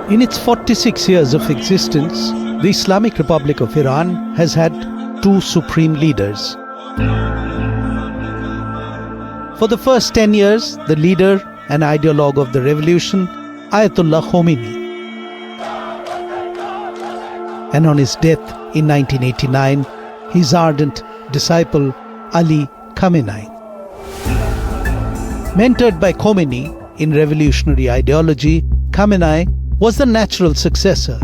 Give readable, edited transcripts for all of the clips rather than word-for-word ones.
In its 46 years of existence, the Islamic Republic of Iran has had two supreme leaders. For the first 10 years, the leader and ideologue of the revolution, Ayatollah Khomeini. And on his death in 1989, his ardent disciple Ali Khamenei. Mentored by Khomeini in revolutionary ideology, Khamenei was the natural successor.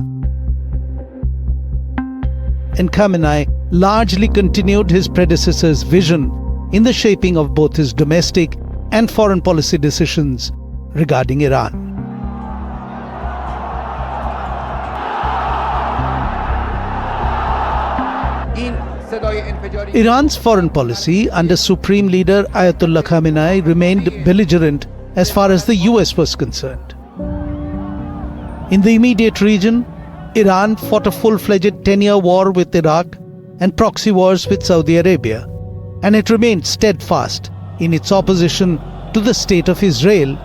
And Khamenei largely continued his predecessor's vision in the shaping of both his domestic and foreign policy decisions regarding Iran. Iran's foreign policy under Supreme Leader Ayatollah Khamenei remained belligerent as far as the US was concerned. In the immediate region, Iran fought a full-fledged tenure war with Iraq and proxy wars with Saudi Arabia, and it remained steadfast in its opposition to the state of Israel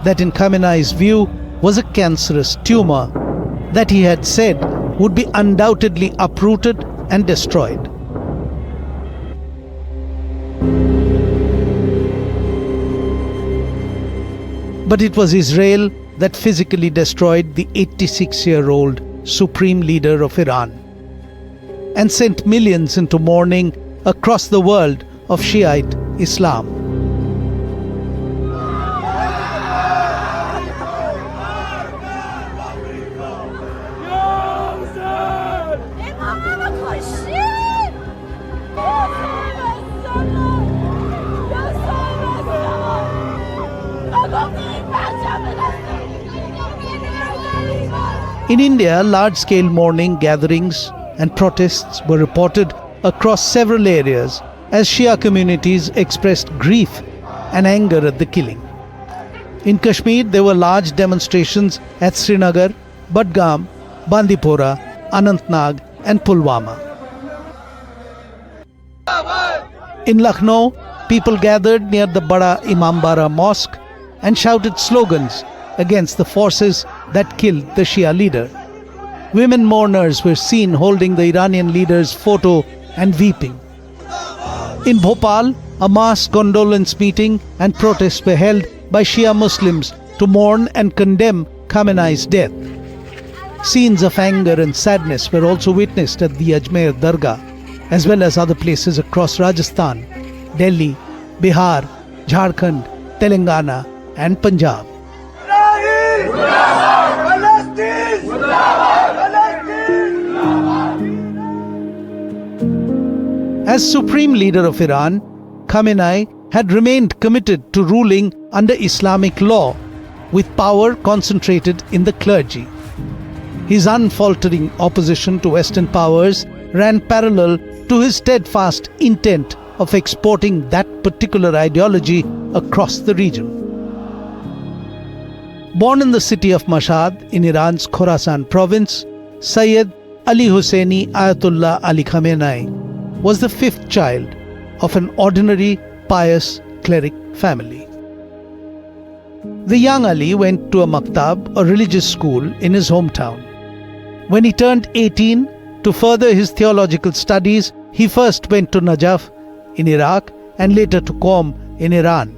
that in Khamenei's view was a cancerous tumor that he had said would be undoubtedly uprooted and destroyed. But it was Israel that physically destroyed the 86-year-old Supreme Leader of Iran and sent millions into mourning across the world of Shi'ite Islam. In India, large-scale mourning gatherings and protests were reported across several areas as Shia communities expressed grief and anger at the killing. In Kashmir, there were large demonstrations at Srinagar, Budgam, Bandipora, Anantnag and Pulwama. In Lucknow, people gathered near the Bada Imambara Mosque and shouted slogans against the forces that killed the Shia leader. Women mourners were seen holding the Iranian leader's photo and weeping. In Bhopal, a mass condolence meeting and protests were held by Shia Muslims to mourn and condemn Khamenei's death. Scenes of anger and sadness were also witnessed at the Ajmer Dargah, as well as other places across Rajasthan, Delhi, Bihar, Jharkhand, Telangana and Punjab. As Supreme Leader of Iran, Khamenei had remained committed to ruling under Islamic law, with power concentrated in the clergy. His unfaltering opposition to Western powers ran parallel to his steadfast intent of exporting that particular ideology across the region. Born in the city of Mashhad in Iran's Khorasan province, Sayyid Ali Husseini Ayatollah Ali Khamenei was the fifth child of an ordinary, pious cleric family. The young Ali went to a maktab, a religious school, in his hometown. When he turned 18, to further his theological studies, he first went to Najaf in Iraq and later to Qom in Iran.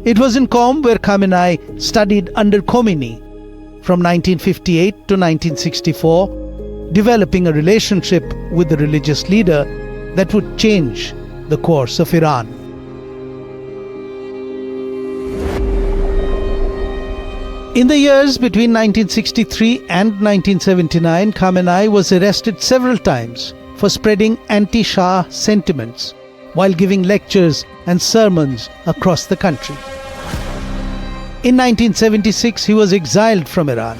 It was in Qom where Khamenei studied under Khomeini from 1958 to 1964, developing a relationship with the religious leader that would change the course of Iran. In the years between 1963 and 1979, Khamenei was arrested several times for spreading anti-Shah sentiments while giving lectures and sermons across the country. In 1976, he was exiled from Iran,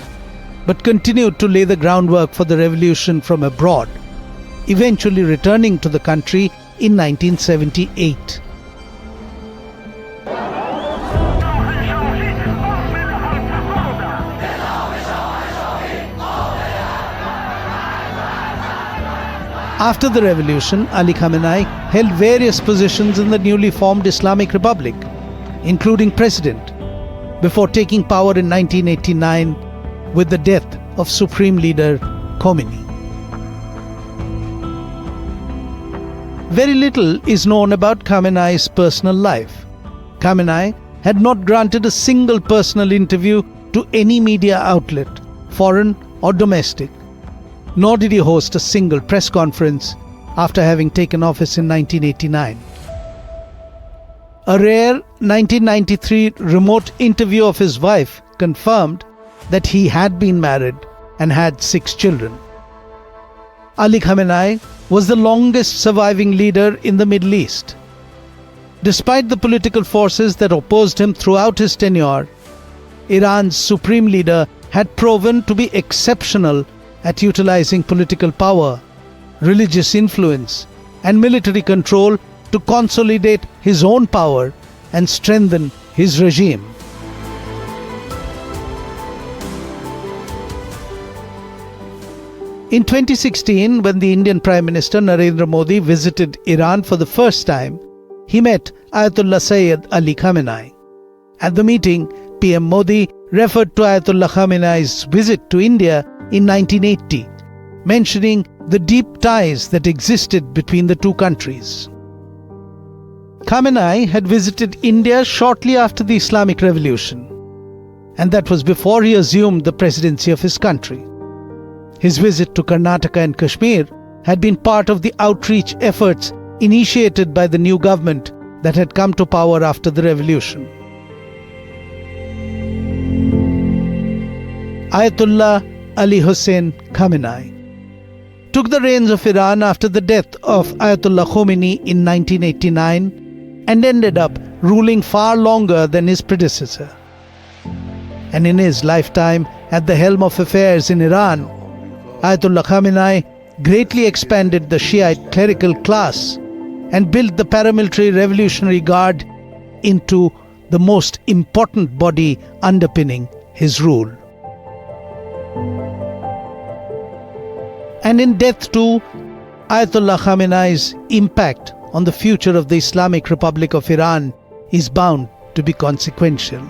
but continued to lay the groundwork for the revolution from abroad, eventually returning to the country in 1978. After the revolution, Ali Khamenei held various positions in the newly formed Islamic Republic, including president, before taking power in 1989 with the death of Supreme Leader Khomeini. Very little is known about Khamenei's personal life. Khamenei had not granted a single personal interview to any media outlet, foreign or domestic, nor did he host a single press conference after having taken office in 1989. A rare 1993 remote interview of his wife confirmed that he had been married and had 6 children. Ali Khamenei was the longest surviving leader in the Middle East. Despite the political forces that opposed him throughout his tenure, Iran's supreme leader had proven to be exceptional at utilizing political power, religious influence, and military control to consolidate his own power and strengthen his regime. In 2016, when the Indian Prime Minister Narendra Modi visited Iran for the first time, he met Ayatollah Sayyid Ali Khamenei. At the meeting, PM Modi referred to Ayatollah Khamenei's visit to India in 1980, mentioning the deep ties that existed between the two countries. Khamenei had visited India shortly after the Islamic Revolution, and that was before he assumed the presidency of his country. His visit to Karnataka and Kashmir had been part of the outreach efforts initiated by the new government that had come to power after the revolution. Ayatollah Ali Khamenei took the reins of Iran after the death of Ayatollah Khomeini in 1989 and ended up ruling far longer than his predecessor. And in his lifetime at the helm of affairs in Iran, Ayatollah Khamenei greatly expanded the Shi'ite clerical class and built the paramilitary Revolutionary Guard into the most important body underpinning his rule. And in death too, Ayatollah Khamenei's impact on the future of the Islamic Republic of Iran is bound to be consequential.